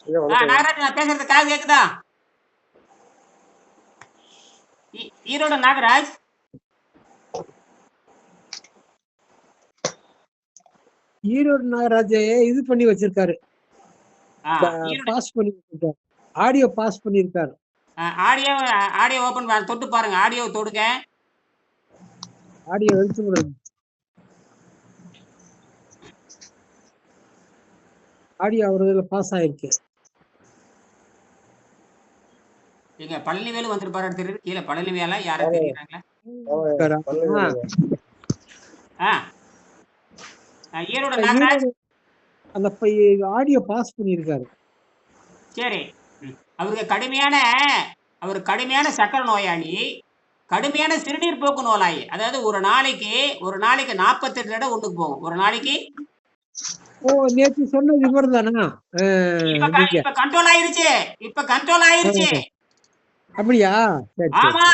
ஐயா வணக்கம். நாகராஜ், நான் பேசுறது காது கேக்குதா? ஈரோடு நாகராஜ். ஈரோடு நாகராஜ் இது பண்ணி வச்சிருக்காரு, ஈரோடு பாஸ் பண்ணி வச்சிருக்காரு, ஆடியோ பாஸ் பண்ணிருக்காரு. ஆடியோ ஓபன் தொட்டு பாருங்க, ஆடியோ தொடுங்க. ஆடியோ எடுத்து விடுங்க. ஆடியோ அவர் இதுல பாஸ் ஆயிருக்கு. இங்க பழனிவேலு வந்திருப்பாரு, தெரியுது கீழே. பழனிவேலா யாரும் ஆமா. தெரியுறாங்களா? ஆமா, பழனிவேலுங்க. ஈரோடு நாகராஜ். அந்த ஆடியோ பாஸ் பண்ணிருக்காரு. சரி, அவர் கடுமையான சக்கரை நோயாளி, கடுமையான சிறுநீர் போக்கு நோயாளி. அதாவது ஒரு நாளைக்கு 48 தடவை ஒண்ணுக்கு போகும் ஒரு நாளைக்கு. ஓ, நேற்று சொன்னது இவர் தானா? இப்ப கண்ட்ரோல் ஆயிருச்சு. அப்படியா? ஆமா,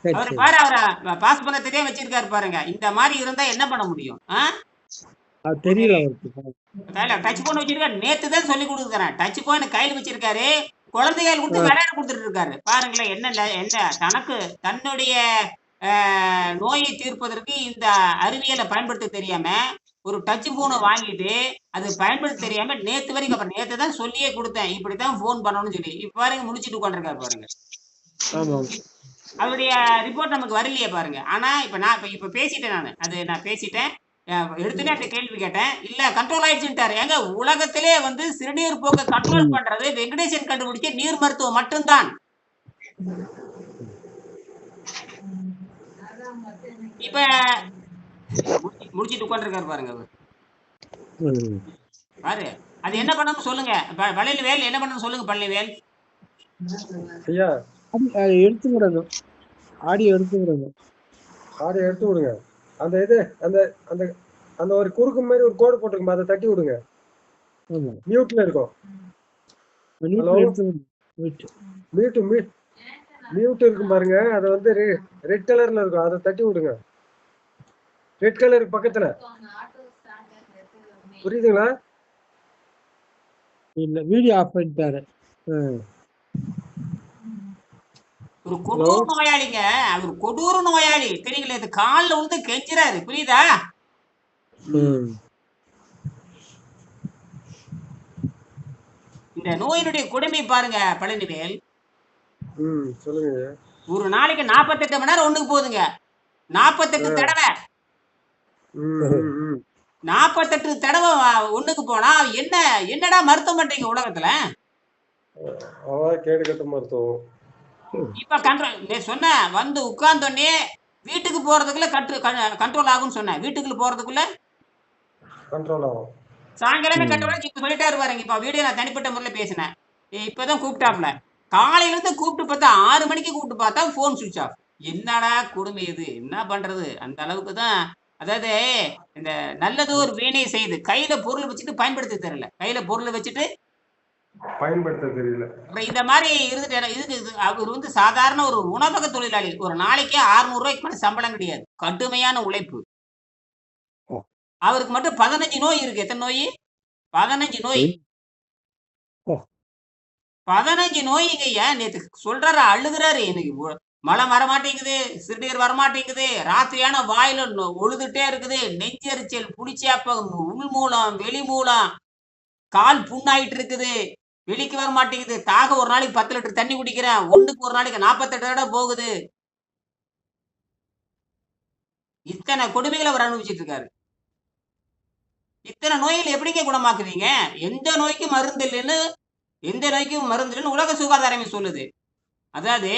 சரி, அவரு பாரு, அவரை பாஸ் பண்ண தெரியாம வச்சிருக்காரு பாருங்க. இந்த மாதிரி இருந்தா என்ன பண்ண முடியும்? தெரியல. டச் போன் வச்சிருக்காரு. நேத்து தான் சொல்லி கொடுக்குறேன். டச் போன் கையில் வச்சிருக்காரு, குழந்தைகள் கொடுத்து விளையாட கொடுத்துட்டு இருக்காரு. பாருங்களேன், என்ன தன்னுடைய நோயை தீர்ப்பதற்கு இந்த அறிவியலை பயன்படுத்த தெரியாம ஒரு டச் போனை வாங்கிட்டு அது பயன்படுத்த தெரியாம நேத்து வரைக்கும், அப்புறம் நேத்து தான் சொல்லியே கொடுத்தேன், இப்படித்தான் போன் பண்ணணும்னு சொல்லி. இப்ப பாருங்க, முடிச்சிட்டு உட்காந்துருக்காரு பாருங்க. அவருடைய ரிப்போர்ட் நமக்கு வரலையே பாருங்க. ஆனா இப்ப பேசிட்டேன், நான் பேசிட்டேன். எடுத்துனே அந்த கேள்வி கேட்டேன், இல்ல கண்ட்ரோல் ஆயிடுச்சுட்டாரு. ஏங்க, உலகத்திலே சிறுநீர் போக்க கண்ட்ரோல் பண்றது வெங்கடேசன் கண்டுபிடிச்ச நீர் மருத்துவம் மட்டும்தான். இப்ப முடிச்சிட்டு உட்காந்துருக்காரு பாருங்க அவர். பாரு, அது என்ன பண்ணணும் சொல்லுங்க. பழனிவேல் என்ன பண்ணணும் சொல்லுங்க. பழனிவேல் ஐயா, எடுத்து விடணும், ஆடியோ எடுத்து விடுங்க. ஆடியோ எடுத்து விடுங்க. அந்த இது அந்த அந்த அந்த ஒரு குறுக்கு மாதிரி ஒரு கோடு போட்டுருக்கும், அதை தட்டி விடுங்க. மியூட்ல இருக்கும். மியூட் இருக்கும் பாருங்க, அது ரெட் கலர்ல இருக்கும், அதை தட்டி விடுங்க. ரெட் கலர் பக்கத்துல புரியுதுங்களா? இல்ல, வீடியோ ஆஃப் பண்ணிட்டாரு. ஒரு கொடூர நோயாளிங்க, அவர் கொடூர நோயாளி, தெரியுங்களா? இது காலில் வந்து கெஞ்சுறாரு, புரியுதா? இந்த நோயினுடைய கொடுமை பாருங்க பழனிவேல். சொல்லுங்க. ஒரு நாளைக்கு 48 மணி நேரம் ஒண்ணுக்கு போகுதுங்க. 48 தடவை 48 தடவை ஒண்ணுக்கு போனா என்னடா மருத்துவம் பண்றீங்க உலகத்துல? கேடு கட்ட மருத்துவம். இப்ப கண்ட்ரோல் சொன்ன, வந்து உட்கார்ந்தோடனே வீட்டுக்கு போறதுக்குள்ள கண்ட்ரோல் ஆகும்னு சொன்னேன். வீட்டுக்குள்ள போறதுக்குள்ள கண்ட்ரோல் ஆகும். சாயங்காலமே கண்ட்ரோல். இப்ப சொல்லிட்டாரு பாருங்க. இப்ப வீடியோ நான் தனிப்பட்ட முறையில் பேசினேன். இப்பதான் கூப்பிட்டாப்ல. காலையில இருந்து கூப்பிட்டு பார்த்தா 6 மணிக்கு கூப்பிட்டு பார்த்தா போன் சுவிட்ச் ஆஃப். என்னடா கொடுமை இது, என்ன பண்றது? அந்த அளவுக்கு தான். அதாவது இந்த நல்லது ஒரு வீணை செய்து கையில பொருள் வச்சுட்டு பயன்படுத்த தெரியல. கையில பொருள் வச்சுட்டு பயன்படுத்த தெரியல. அப்புறம் இந்த மாதிரி இருந்துட்டு அவர் சாதாரண ஒரு உணவக தொழிலாளி. ஒரு நாளைக்கே 600 ரூபாய்க்கு மேல சம்பளம் கிடையாது. கடுமையான உழைப்பு. அவருக்கு மட்டும் 15 நோய் இருக்கு. எத்தனை நோய்? 15 நோய். 15 நோய்ங்கய்யா. நேத்து சொல்றாரு, அழுகுறாரு. எனக்கு மழை வரமாட்டேங்குது, சிறுநீர் வரமாட்டேங்குது, ராத்திரியான வாயில ஒழுதுட்டே இருக்குது, நெஞ்செரிச்சல், புளிச்சாப்பம், உள் மூலம் வெளி மூலம், கால் புண்ணாயிட்டு இருக்குது, வெளிக்கு வர மாட்டேங்குது, தாக ஒரு நாளைக்கு 10 லிட்டர் தண்ணி குடிக்கிறேன், ஒண்ணுக்கு ஒரு நாளைக்கு 48 தடவை போகுது. இத்தனை கொடுமைகளை அவர் அனுபவிச்சுட்டு இருக்காரு. இத்தனை நோய்கள் எப்படிங்க குணமாக்குவீங்க? எந்த நோய்க்கும் மருந்து இல்லைன்னு உலக சுகாதாரமே சொல்லுது. அதாவது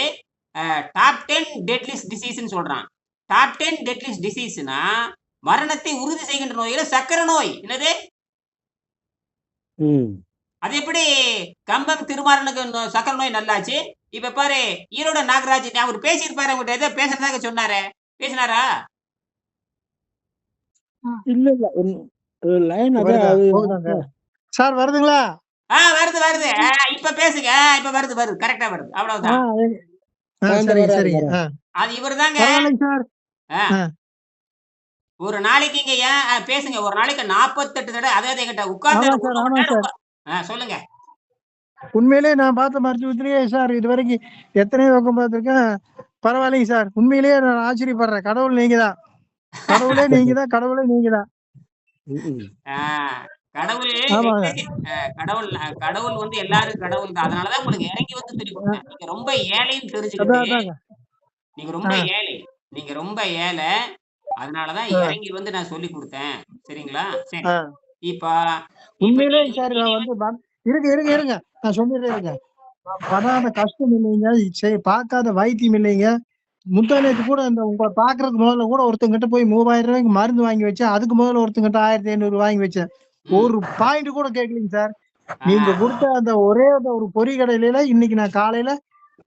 டாப் 10 டெட்லிஸ்ட் டிசீஸ்ன்னு சொல்றான். டாப் 10 டெட்லிஸ்ட் டிசீஸ்னா மரணத்தை உறுதி செய்கின்ற நோயில சக்கரை நோய். என்னது? அது எப்படி கம்பம் திருமாறனுக்கு சக்கரை நோய் நல்லாச்சு? இப்ப பாரு, ஈரோட நாகராஜ் அவர் பேசியிருப்பாரு. அவங்ககிட்ட ஏதோ பேசுறதாக சொன்னாரு, பேசினாரா? இல்ல லைன் சார் வருதுங்களா? வருது. இப்ப பேசுங்க. இப்ப வருது கரெக்டா வருது. அவ்வளவுதான். அது இவர்தாங்க. ஒரு நாளைக்கு இங்க ஏன் பேசுங்க, ஒரு நாளைக்கு 48 தடவை, அதாவது என்கிட்ட உட்கார்ந்து ஆமா சார், ஆமா சார். சொல்லுங்க. உண்மையிலேயே நான் பார்த்த மருத்துவத்திலேயே சார் இது வரைக்கும் எத்தனையோ பக்கம் பார்த்திருக்கேன். பரவாயில்லைங்க சார். உண்மையிலேயே நான் ஆச்சரியப்படுறேன். கடவுள் நீங்கதான். கடவுளே நீங்கதான். கடவுளே நீங்கதான். கடவுள் ஆமாங்க. கடவுள் கடவுள் வந்து எல்லாரும் கடவுள் தான். அதனாலதான் உங்களுக்கு இறங்கி வந்து சொல்லி கொடுத்தேன். நீங்க ரொம்ப ஏழைன்னு அதான் தெரிஞ்சுக்கிட்டு, அதாங்க. நீங்க ரொம்ப ஆ. ஏழை, நீங்க ரொம்ப ஏழை, அதனாலதான் ஆ. இறங்கி வந்து நான் சொல்லி கொடுத்தேன். சரிங்களா? சரி. ஆ. இப்ப உண்மையிலே சார் நான் வந்து இருங்க. நான் சொல்லிடுறேன் இருங்க. படாத கஷ்டம் இல்லைங்க. பார்க்காத வைத்தியம் இல்லைங்க. முந்தா நேத்து கூட இந்த உங்களை பாக்குறதுக்கு முதல்ல கூட ஒருத்தங்கிட்ட போய் 3000 ரூபாய்க்கு மருந்து வாங்கி வச்சேன். அதுக்கு முதல்ல ஒருத்தங்கிட்ட 1500 வாங்கி வச்சேன். ஒரு பாயிண்ட் கூட கேட்கலீங்க சார். நீங்க கொடுத்த அந்த ஒரே அந்த ஒரு பொறி கடையில இன்னைக்கு நான் காலையில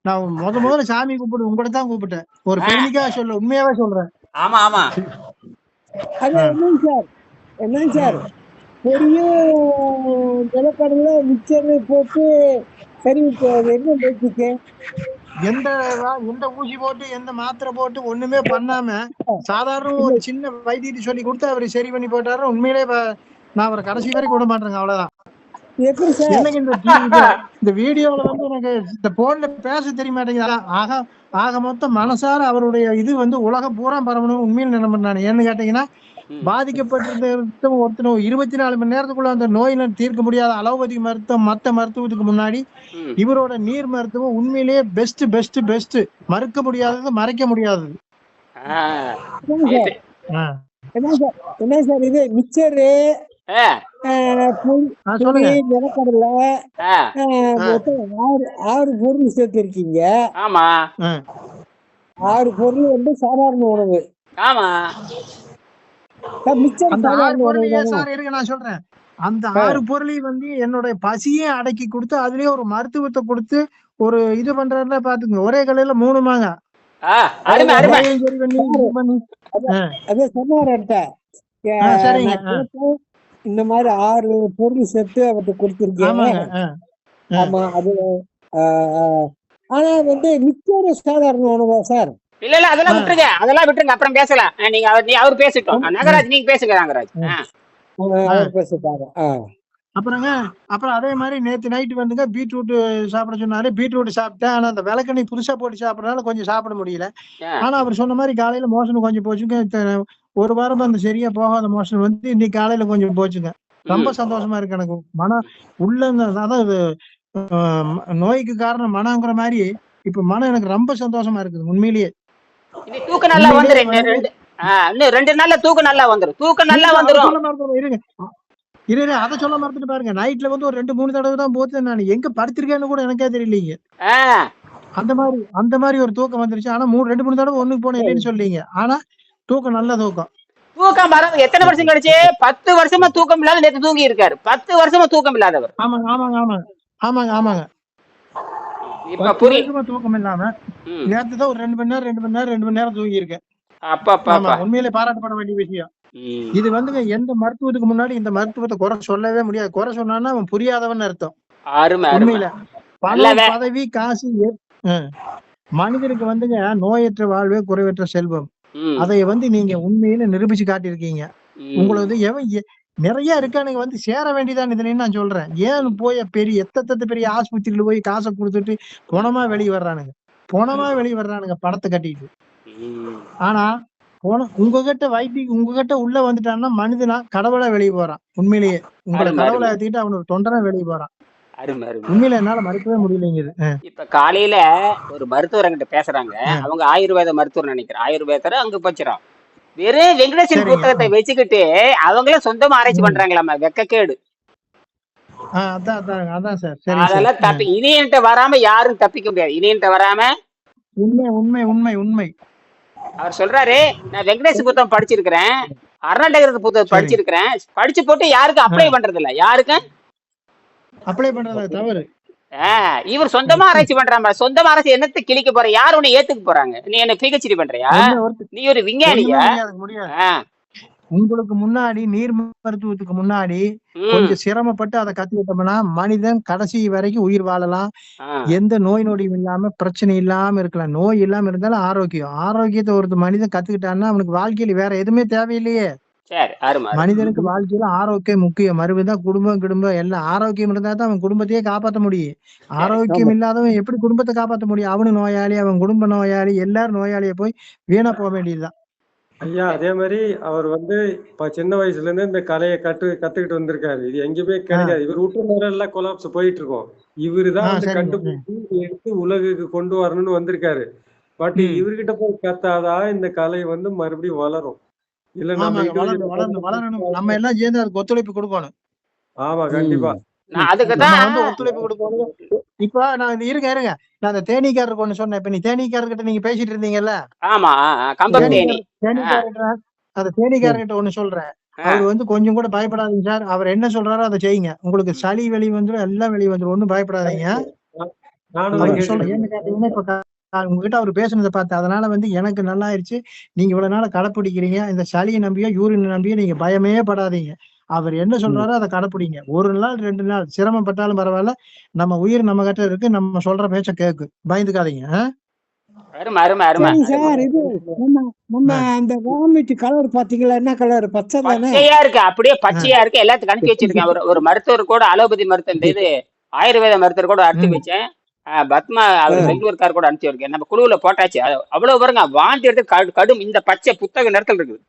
நான் முதல்ல சாமி கூப்பிட்டு உங்கள்ட்ட தான் கூப்பிட்டேன். ஒரு பெருமைக்காக சொல்ல, உண்மையாவே சொல்றேன். ஆமா ஆமா அது என்னங்க சார் பெரிய நிலக்கடல மிக்சர் போட்டு சரி என்ன பேசிக்கு எந்த ஊசி போட்டு எந்த மாத்திரை போட்டு ஒண்ணுமே பண்ணாம சாதாரண ஒரு சின்ன வைத்தியத்தை சொல்லி கொடுத்து அவரு சரி பண்ணி போட்டாரு. உண்மையிலே நான் அவரை கடைசி வரைக்கும் விட மாட்டேங்க. அவ்வளவுதான். எனக்கு இந்த வீடியோல வந்து எனக்கு இந்த போன்ல பேச தெரிய மாட்டேங்குது. ஆக மொத்தம் மனசார அவருடைய இது வந்து உலகம் பூரா பரவணும் உண்மையில நினைப்பேன் நான். ஏன்னு கேட்டீங்கன்னா, பாதிக்கப்பட்டிருந்த ஒருத்தர் 24 மணி நேரத்துக்குள்ள அந்த நோயில தீர்க்க முடியாத அலோபதி மருத்துவம் மத்த மருத்துவத்துக்கு முன்னாடி இவரோட நீர் மருத்துவம் உண்மையிலேயே பெஸ்ட். மறுக்க முடியாதது, மறைக்க முடியாதது. என்ன சார் இது மிக்சரு நிலக்கடல 6 பொருள் சேர்த்திருக்கீங்க. ஆமா 6 பொருள் வந்து சாதாரண உணவு. ஆமா அந்த 6 பொருளையும் சார் இருங்க நான் சொல்றேன். அந்த 6 பொருளையும் வந்து என்னோட பசியே அடக்கி கொடுத்து அதுலயே ஒரு மருத்துவத்தை கொடுத்து ஒரு இது பண்றாருல பாத்துங்க. ஒரே கடையில 3 மாங்க இந்த மாதிரி 6 பொருள் சேர்த்து அவர்கிட்ட கொடுத்துருக்கேன். ஆமா அது ஆனா வந்து மிக்சர் சாதாரண உணவா சார்? இல்ல அதெல்லாம் விட்டுருங்க அப்புறம் பேசலாம். நீங்க அவர் பேசிட்டோம். நாகராஜ் நீங்க பேசுங்க நாகராஜ். அப்புறம் அதே மாதிரி நேத்து நைட்டு வந்துங்க பீட்ரூட் சாப்பிட சொன்னாரு. பீட்ரூட் சாப்பிட்டேன். ஆனா அந்த விளக்கெண்ணெய் புதுசா போட்டு சாப்பிடறதுனால கொஞ்சம் சாப்பிட முடியல. ஆனா அவர் சொன்ன மாதிரி காலையில மோஷன் கொஞ்சம் போச்சுங்க. ஒரு வாரமா அந்த சரியா போகாத மோஷன் வந்து இன்னைக்கு காலையில கொஞ்சம் போச்சுங்க. ரொம்ப சந்தோஷமா இருக்கு எனக்கு. மனம் உள்ள அதாவது நோய்க்கு காரணம் மனங்கிற மாதிரி இப்ப மனம் எனக்கு ரொம்ப சந்தோஷமா இருக்குது உண்மையிலேயே. தூக்கம் நல்லா வந்துரும். இன்னும் 2 நாள்ல தூக்கம் நல்லா வந்துரும். இருங்க அதை சொல்ல மறந்துட்டு பாருங்க. நைட்ல வந்து ஒரு 2-3 தடவை தான் போச்சு. நான் எங்க படுத்திருக்கேன்னு கூட எனக்கே தெரியலீங்க. அந்த மாதிரி ஒரு தூக்கம் வந்துருச்சு. ஆனா 2-3 தடவை ஒண்ணுக்கு போன இல்லைன்னு சொல்லீங்க. ஆனா தூக்கம் நல்ல தூக்கம். தூக்கம் வர எத்தனை வருஷம் கழிச்சு? 10 வருஷமா தூக்கம் இல்லாத நேத்து தூங்கி இருக்காரு. 10 வருஷமா தூக்கம் இல்லாதவர். ஆமாங்க. இப்ப புரியுது. தூக்கம் இல்லாம நேத்து தான் ஒரு 2 மணி நேரம் தூங்கி இருக்கேன். உண்மையிலே பாராட்டப்பட வேண்டிய விஷயம். இது வந்து எந்த மருத்துவத்துக்கு முன்னாடி இந்த மருத்துவத்தை குறை சொல்லவே முடியாது. குறை சொன்னான்னா அவன் புரியாதவன் அர்த்தம். உண்மையில பதவி காசு மனிதனுக்கு வந்துங்க நோயற்ற வாழ்வே குறைவற்ற செல்வம். அதை வந்து நீங்க உண்மையில நிரூபிச்சு காட்டியிருக்கீங்க. உங்களை வந்து நிறைய இருக்கானுங்க வந்து சேர வேண்டியதான் இதுன்னு நான் சொல்றேன். ஏன் போய் எத்தனை பெரிய ஆஸ்பத்திரியில போய் காசை கொடுத்துட்டு பணமா வெளியே வர்றானுங்க பணத்தை கட்டிட்டு. ஆனா உங்ககிட்ட உள்ள வந்துட்டான்னா மனிதனா கடவுளா வெளியே போறான். உண்மையிலேயே உங்களை கடவுளை ஏத்திட்டு அவனோட தொண்டனா வெளியே போறான். உண்மையில என்னால மறுக்கவே முடியலைங்க. இப்ப காலையில ஒரு மருத்துவர் கிட்ட பேசுறாங்க. அவங்க ஆயுர்வேத மருத்துவர் நினைக்கிறேன். ஆயுர்வேதரை அங்க போச்சுறான். வெறும் வெங்கடேசன் புத்தகத்தை வச்சுக்கிட்டு அவங்களே சொந்தமா ஆராய்ச்சி பண்றாங்களாமா. வெக்கக்கேடு. அதெல்லாம் தப்பி இனியன்ட்ட வராம யாரும் தப்பிக்க முடியாது. இனியன்ட்ட வராம உண்மை. அவர் சொல்றாரு, நான் வெங்கடேஷ் புத்தகம் படிச்சிருக்கிறேன், அருணாடகர் புத்தகம் படிச்சிருக்கிறேன். படிச்சு போட்டு யாருக்கும் அப்ளை பண்றது இல்ல. யாருக்கும் அப்ளை பண்றது தவறு. இவர் சொந்தமா ஆராய்ச்சி பண்றாங்க. சொந்தமா ஆராய்ச்சி என்னத்தை கிழிக்க போற? யாரு உன்னை ஏத்துக்க போறாங்க? நீ என்ன பிஹெச்டி பண்றியா? நீ ஒரு விஞ்ஞானியா? உங்களுக்கு முன்னாடி நீர் மருத்துவத்துக்கு முன்னாடி ம் கொஞ்சம் சிரமப்பட்டு அதை கத்துக்கிட்டோம்னா மனிதன் கடைசி வரைக்கும் உயிர் வாழலாம். ஆ எந்த நோய் நொடியும் இல்லாம பிரச்சனை இல்லாம இருக்கலாம். நோய் இல்லாம இருந்தாலும் ஆரோக்கியத்தை ஒரு மனிதன் கத்துக்கிட்டான்னா அவனுக்கு வாழ்க்கையில வேற எதுவுமே தேவையில்லையே. சரி அருமை அருமை மனிதனுக்கு வாழ்க்கையில ஆரோக்கியம் முக்கியம். மறுபடியும் குடும்பம் எல்லாம் ஆரோக்கியம் இருந்தா தான் அவன் குடும்பத்தையே காப்பாத்த முடியும். சரி ஆரோக்கியம் இல்லாதவன் எப்படி குடும்பத்தை காப்பாத்த முடியும்? அவனு நோயாளி, அவன் குடும்ப நோயாளி, எல்லாரும் நோயாளியை போய் வீணா போக வேண்டியதுதான். ஐயா அதே மாதிரி அவர் வந்து இப்ப சின்ன வயசுல இருந்து இந்த கலையை கத்துக்கிட்டு வந்திருக்காரு. இது எங்கேயுமே கிடைக்காது. இவர் விட்டு நேரம் எல்லாம் கொலாப்ஸ் போயிட்டு இருக்கோம். இவருதான் வந்து சரிங்க. கண்டுபிடிச்சு எடுத்து உலகுக்கு கொண்டு வரணும்னு வந்திருக்காரு. பட் இவர்கிட்ட போய் கத்தாதான் இந்த கலை வந்து மறுபடியும் வளரும். இல்ல நம்ம ஆமாங்க, வளரணும். நம்ம எல்லாம் சேர்ந்து அதுக்கு ஒத்துழைப்பு கொடுக்கணும். ஆமா கண்டிப்பா. நான் அதுக்கு நம்ம தான் வந்து ஒத்துழைப்பு கொடுக்கணும். இப்ப நான் இருங்க நான் அந்த தேனீக்காரருக்கு ஒண்ணு சொன்னேன். இப்ப நீ தேனீக்காரர்கிட்ட நீங்க பேசிட்டு இருந்தீங்கல்ல, ஆமா கம்பம் தேனி அந்த தேனீக்காரர்கிட்ட ஒண்ணு சொல்றேன். அவர் வந்து கொஞ்சம் கூட பயப்படாதீங்க சார். அவர் என்ன சொல்றாரோ அதை செய்யுங்க. உங்களுக்கு சளி வெளி வந்துடும், எல்லாம் வெளியே வந்துடும். ஒண்ணும் பயப்படாதீங்க. நானும் அவர் சொல்றேன். ஏன்னு கேட்டீங்கன்னா இப்ப உங்ககிட்ட அவர் பேசுனதை பார்த்தேன். அதனால வந்து எனக்கு நல்லா ஆயிடுச்சு. நீங்க இவ்வளவு நாள கடைப்பிடிக்கிறீங்க. இந்த சளியை நம்பியோ யூரின் நம்பியோ நீங்க பயமே படாதீங்க. அவர் என்ன சொல்றாரோ அதை கடைப்பிடிங்க. 1 நாள் 2 நாள் சிரமப்பட்டாலும் பரவாயில்ல. நம்ம உயிர் நம்ம கிட்ட இருக்கு. நம்ம சொல்ற பேச்ச கேக்கு. பயந்துக்காதீங்க. அருமை அருமை அருமை சரிங்க அருமை. சார். இது நம்ம அந்த வாமிட் கலர் பாத்தீங்களா? என்ன கலர்? பச்சை தானே? பச்சையா இருக்கு, அப்படியே பச்சையா இருக்கு. எல்லாத்துக்கும் அனுப்பி வச்சிருக்கேன். ஒரு மருத்துவர் கூட அலோபதி மருத்துவம் இந்த இது ஆயுர்வேத மருத்துவர் கூட அனுப்பி வச்சேன். பத்மா அவர் பெங்களூர்கார் கூட அனுப்பிச்சு இருக்கேன். நம்ம குழுவுல போட்டாச்சு. அவ்வளவு பாருங்க, வாந்தி எடுத்து கடும் இந்த பச்சை புத்தக நிறத்துல இருக்குது.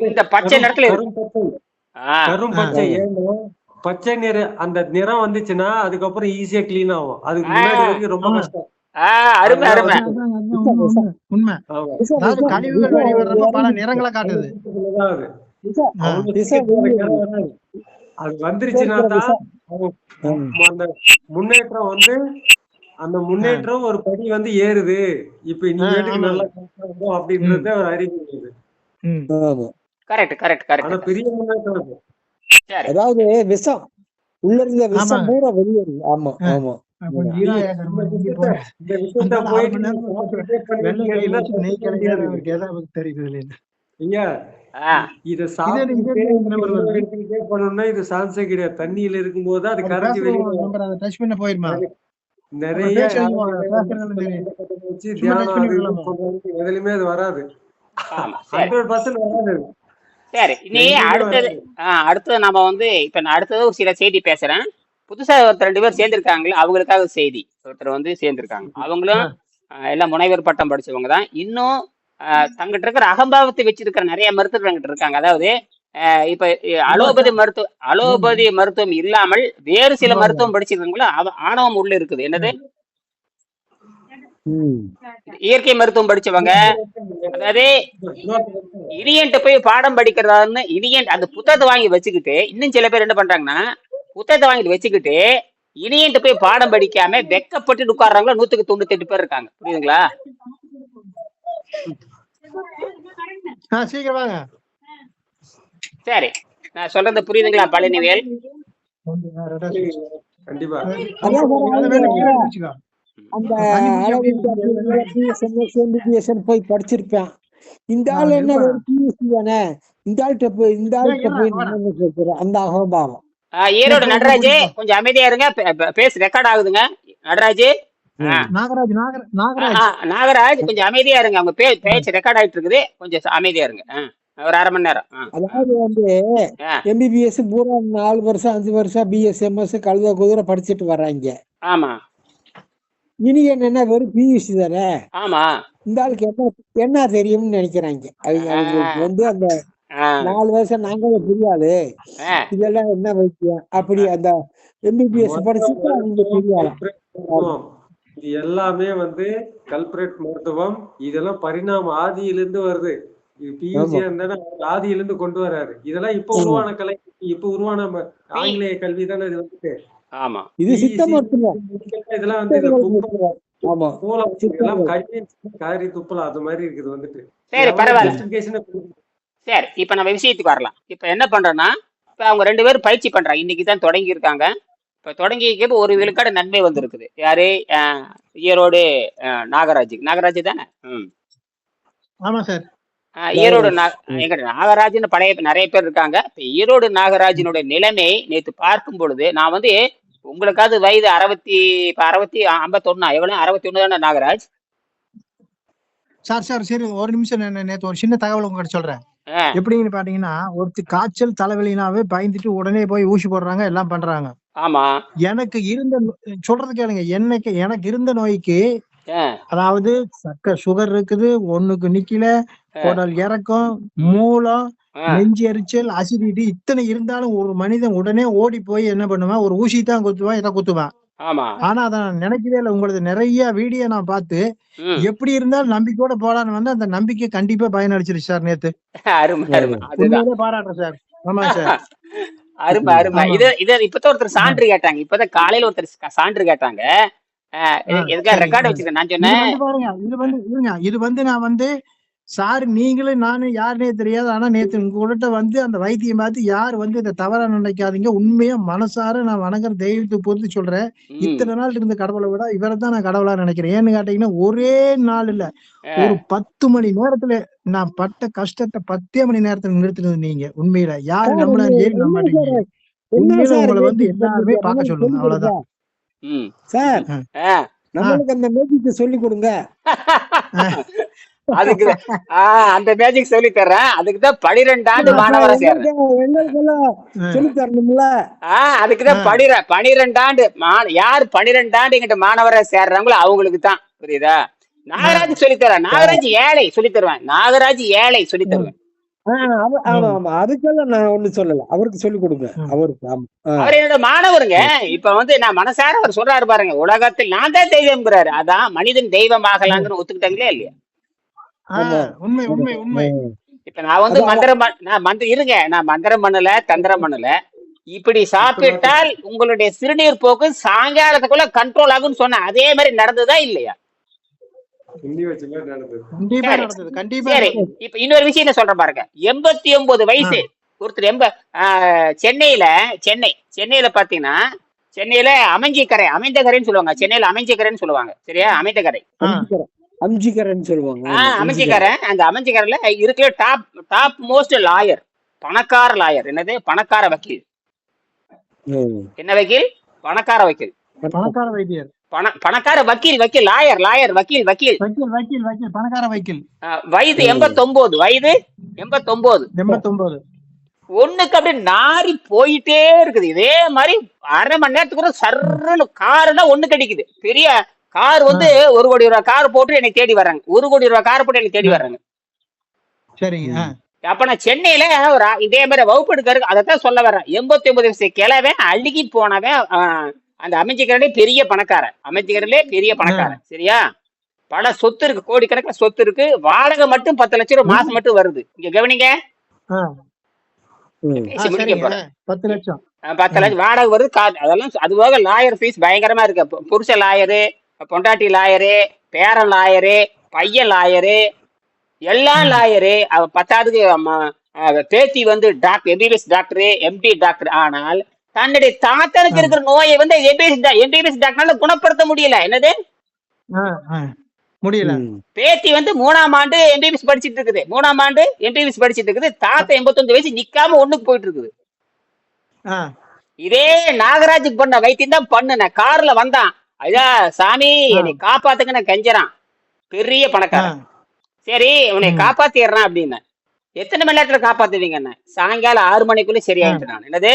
இந்த பச்சை நிறத்துல இருக்கு. கரும் பச்சை. ஏன்னா பச்சை நிறம் அந்த நிறம் வந்துச்சுன்னா அதுக்கப்புறம் ஈஸியா கிளீன் ஆகும். அதுக்கு முன்னாடி வரைக்கும் ரொம்ப கஷ்டம். அருமை அருமை. உண்மை. அதாவது கழிவுகள் வெளிவரப்ப பல நிறங்களை காட்டுது. அது வந்துருச்சுன்னா தான் அந்த முன்னேற்றம் வந்து அந்த முன்னேற்றம் ஒரு படி வந்து ஏறுது. இப்ப இனிமேட்டுக்கு நல்லா அப்படின்றது அவர் அறிவிக்கிறது. Correct correct correct. ஆனா பெரிய முன்னேற்றம் அது. அதாவது விஷம் உள்ள இருந்த விஷம் பூரா வெளியேறுது. ஆமா ஆமா. தண்ணியில இருக்கும் போது அது கரைஞ்சி நிறைய எதுலயுமே அது வராது. 100% வராது. சரி, நீ அடுத்தது நம்ம வந்து இப்ப நான் அடுத்தது ஒரு சில செய்தி பேசுறேன். புதுசா ஒருத்தர் 2 பேர் சேர்ந்திருக்காங்களே, அவங்களுக்காக செய்தி. ஒருத்தர் வந்து சேர்ந்திருக்காங்க. அவங்களும் எல்லாம் முனைவர் பட்டம் படிச்சவங்க தான். இன்னும் தங்கிட்ட இருக்கிற அகம்பாவத்தை வச்சிருக்கிற நிறைய மருத்துவர்கள் என்கிட்ட இருக்காங்க. அதாவது இப்ப அலோபதி மருத்துவம் இல்லாமல் வேறு சில மருத்துவம் படிச்சிருக்காங்களோ ஆணவம் உள்ள இருக்குது. என்னது? இயற்கை மருத்துவம் படிச்சவங்க, அதாவது இனியன்ட்டு போய் பாடம் படிக்கிறதான்னு இனியன் அந்த புத்தகத்தை வாங்கி வச்சுக்கிட்டு, இன்னும் சில பேர் என்ன பண்றாங்கன்னா புத்தகத்தை வாங்கிட்டு வச்சுக்கிட்டு இனியன்ட்டு போய் பாடம் படிக்காம வெக்கப்பட்டு உட்கார்றாங்களா 198 பேர் இருக்காங்க. புரியுதுங்களா? சரி, நான் சொல்றது புரியுதுங்களா பழனிவேல்? கண்டிப்பா. போய் படிச்சிருப்பேன். இந்த ஆள் என்ன தானே, இந்த ஆள்கிட்ட போய் அந்த அகம்பாவம். ஈரோடு நடராஜ் கொஞ்சம் அமைதியா இருங்க, பேச ரெக்கார்ட் ஆகுதுங்க. நடராஜ் நாகராஜ் கொஞ்சம் அமைதியா இருங்க, அவங்க பேச்சு ரெக்கார்ட் ஆயிட்டு இருக்குது. கொஞ்சம் அமைதியா இருங்க, ஒரு 1/2 மணி நேரம். அதாவது வந்து எம்பிபிஎஸ் பூரா 4 வருஷம் 5 வருஷம் பிஎஸ் எம்எஸ் கழுத குதிரை படிச்சுட்டு வர்றாங்க. ஆமா. இனி என்ன வெறும் பியூசி தானே. ஆமா. இந்த ஆளுக்கு என்ன தெரியும்னு நினைக்கிறாங்க. அவங்களுக்கு வந்து அந்த 4 வருஷம் நாங்களே புரியாது, இதெல்லாம் என்ன வைத்தியம் அப்படி அந்த எம்பிபிஎஸ் படிச்சுட்டு அவங்க தெரியாது. இது எல்லாமே வந்து கல்பரேட் மருத்துவம். இதெல்லாம் பரிணாம ஆதியிலிருந்து வருது. இது பியூசியா இருந்தா ஆதியிலிருந்து கொண்டு வராரு. இதெல்லாம் இப்ப உருவான கலை, இப்ப உருவான ஆங்கிலேய கல்வி தானே இது வந்துட்டு. ஆமா, இது சித்த மருத்துவம். இதெல்லாம் வந்து காரி துப்பலாம் அது மாதிரி இருக்குது வந்துட்டு. சரி பரவாயில்ல. சரி, இப்ப நம்ம விஷயத்துக்கு வரலாம். இப்ப என்ன பண்றோம்னா, இப்ப அவங்க 2 பேரும் பயிற்சி பண்றாங்க. இன்னைக்குதான் தொடங்கி இருக்காங்க. இப்ப தொடங்கி ஒரு விழுக்காடு நன்மை வந்திருக்குது. யாரு? ஈரோடு நாகராஜ் தானே? ஆமா சார். ஈரோடு எங்க நாகராஜன் பழைய நிறைய பேர் இருக்காங்க. இப்ப ஈரோடு நாகராஜனுடைய நிலைமை நேத்து பார்க்கும் பொழுது நான் வந்து உங்களுக்காவது வயது 51 எவ்வளவு 61 தானே நாகராஜ்? சார் சரி ஒரு நிமிஷம், நேத்து ஒரு சின்ன தகவல் உங்ககிட்ட சொல்றேன். எப்படின்னு பாத்தீங்கன்னா, ஒருத்தி காய்ச்சல் தலைவலினாவே பயந்துட்டு உடனே போய் ஊசி போடுறாங்க, எல்லாம் பண்றாங்க. ஆமா, எனக்கு இருந்த சொல்றது கேளுங்க, எனக்கு இருந்த நோய்க்கு, அதாவது சுகர் இருக்குது, ஒண்ணுக்கு நிக்கல, குடல் இறக்கம், மூலம், நெஞ்சு எரிச்சல், அசிடிட்டி இத்தனை இருந்தாலும் ஒரு மனிதன் உடனே ஓடி போய் என்ன பண்ணுவான், ஒரு ஊசி தான் குத்துவான், இதை குத்துவான். ஆனா அத நான் நினைக்கவே இல்லை. உங்களது நிறைய வீடியோ நான் பார்த்து எப்படி இருந்தாலும் நம்பிக்கையோட போலான்னு வந்து அந்த நம்பிக்கை கண்டிப்பா பயனளிச்சிருச்சு சார் நேத்து. பாராட்டுறேன் சார். ஆமா சார், அருமை அருமை. இப்பதான் ஒருத்தர் சான்று கேட்டாங்க, இப்பதான் காலையில ஒருத்தர் சான்று கேட்டாங்க. ரெக்கார்ட் வச்சிருக்கேன். நான் சொன்னேன் இது வந்து நான் வந்து சார் நீங்களும் நானும் யாருன்னே தெரியாது. ஆனா நேத்து உங்ககிட்ட வந்து அந்த வைத்தியம் பார்த்து யார் வந்து இதை தவறா நினைக்காதீங்க, உண்மையா மனசார நான் வணங்குற தெய்வத்தை பொறுத்து சொல்றேன். இத்தனை நாள் இருந்த கடவுளை விட இவரை தான் நான் கடவுளா நினைக்கிறேன். ஏன்னு கேட்டீங்கன்னா, ஒரே நாள் இல்ல, ஒரு 10 மணி நேரத்துல நான் பட்ட கஷ்டத்தை 10 மணி நேரத்துல நிறுத்தினது நீங்க. உண்மையில யாரு நம்மளாம் ஏறி நம்ப மாட்டீங்க. உண்மையில உங்களை வந்து எல்லாருமே பார்க்க சொல்லுங்க, அவ்வளவுதான் சார். நம்மளுக்கு அந்த மேஜிக் சொல்லி கொடுங்க. அதுக்கு அந்த மேஜிக் சொல்லி தர்றேன். அதுக்குதான் 12 ஆண்டு மாணவரை சேர்றேன். சொல்லி தரணும்ல. அதுக்குதான் 12 ஆண்டு யார் 12 ஆண்டு எங்கிட்ட மாணவரை சேர்றாங்களோ அவங்களுக்கு தான். புரியுதா? நாகராஜ் சொல்லி தரேன். நாகராஜ் ஏழை சொல்லி தருவேன். நாகராஜ் ஏழை சொல்லி தருவேன். அதுக்கெல்லாம் நான் ஒண்ணு சொல்லல, அவருக்கு சொல்லி கொடுங்க. அவருக்கு அவர் என்னோட மாணவருங்க. இப்ப வந்து நான் மனசார அவர் சொல்றாரு பாருங்க, உலகத்தில் நான் தான் தெய்வம்ங்கிறாரு. அதான் மனிதன் தெய்வமாகலாங்கன்னு ஒத்துக்கிட்டாங்களே இல்லையா? உண்மை உண்மை உண்மை. இப்ப நான் வந்து நான் மந்திரம் பண்ணல, தந்திரம் பண்ணல. இப்படி சாப்பிட்டால் உங்களுடைய சிறுநீர் போக்கு சாயங்காலத்துக்குள்ள கண்ட்ரோல் ஆகும்னு சொன்ன அதே மாதிரி நடந்ததா இல்லையா? சரி, இப்ப இன்னொரு விஷயம் சொல்றேன் பாருங்க. 89 வயசு ஒருத்தர் சென்னையில பாத்தீங்கன்னா, சென்னையில அமைந்தகரைன்னு சொல்லுவாங்க. சென்னையில அமைஞ்சகரைன்னு சொல்லுவாங்க. சரியா? அமைந்தகரை அம்ஜிகரன் சொல்லுவாங்க. அமைஞ்சிக்கரன். அந்த அமைஞ்சிக்கரன்ல இருக்கிற டாப் மோஸ்ட் லாயர், பணக்கார லாயர். என்னது? பணக்கார வக்கீல். என்ன வக்கீல்? பணக்கார வக்கீல். பணக்கார வைத்தியர். பணக்கார வக்கீல் லாயர் வக்கீல் பணக்கார வக்கீல். வயது 89. வயது 89. ஒண்ணுக்கு அப்படியே நாரி போயிட்டே இருக்குது. இதே மாதிரி அரை மணி நேரத்துக்கு சர்ன்னு காருன்னா ஒண்ணு கிடைக்குது. பெரிய கார் வந்து 1 கோடி ரூபாய் கார் போட்டு எனக்கு தேடி வர்றாங்க. 1 கோடி ரூபாய் கார் போட்டு எனக்கு தேடி வர்றாங்க. சரிங்க. அப்ப நான் சென்னையில ஒரு இதே மாதிரி வகுப்பு எடுக்காரு. அதைத்தான் சொல்ல வர்றேன். 89 வயசு கிழவன் அழுகி போனவன். அந்த அமைஞ்சிக்கரே பெரிய பணக்காரன். சரியா? பல சொத்து இருக்கு, கோடிக்கணக்கில் சொத்து இருக்கு. வாடகை மட்டும் 10 லட்சம் ரூபாய் மாசம் மட்டும் வருது. இங்க கவனிங்க, 10 லட்சம் வாடகை வருது. அதெல்லாம் அதுவாக லாயர் ஃபீஸ் பயங்கரமா இருக்கு. புருஷ லாயரு, பொண்டாட்டி லாயரு, பேரன் லாயரு, பையன் லாயரு, எல்லாம் லாயரு. பத்தாவதுக்கு பேத்தி வந்து எம்பிபிஎஸ் டாக்டரு, எம்டி டாக்டர். ஆனால் தன்னுடைய தாத்தனுக்கு இருக்கிற நோயை வந்து எம்பிபிஎஸ் டாக்டரால குணப்படுத்த முடியல. என்னது? முடியல. பேத்தி வந்து 3ஆம் ஆண்டு எம்பிபிஎஸ் படிச்சிட்டு இருக்குது. தாத்தா 89 வயசு நிக்காம ஒண்ணுக்கு போயிட்டு இருக்குது. இதே நாகராஜுக்கு பண்ண வைத்தியம் தான் பண்ணுன. கார்ல வந்தான், ஐயா சாமி என்னை காப்பாத்துங்க கெஞ்சறான். பெரிய பணக்காரன். சரி உன்னை காப்பாத்திடுறான் அப்படின்னு. எத்தனை மணி நேரத்துல காப்பாத்துவீங்க? சாயங்காலம் 6 மணிக்குள்ள சரியாயிட்டு. நான் என்னது?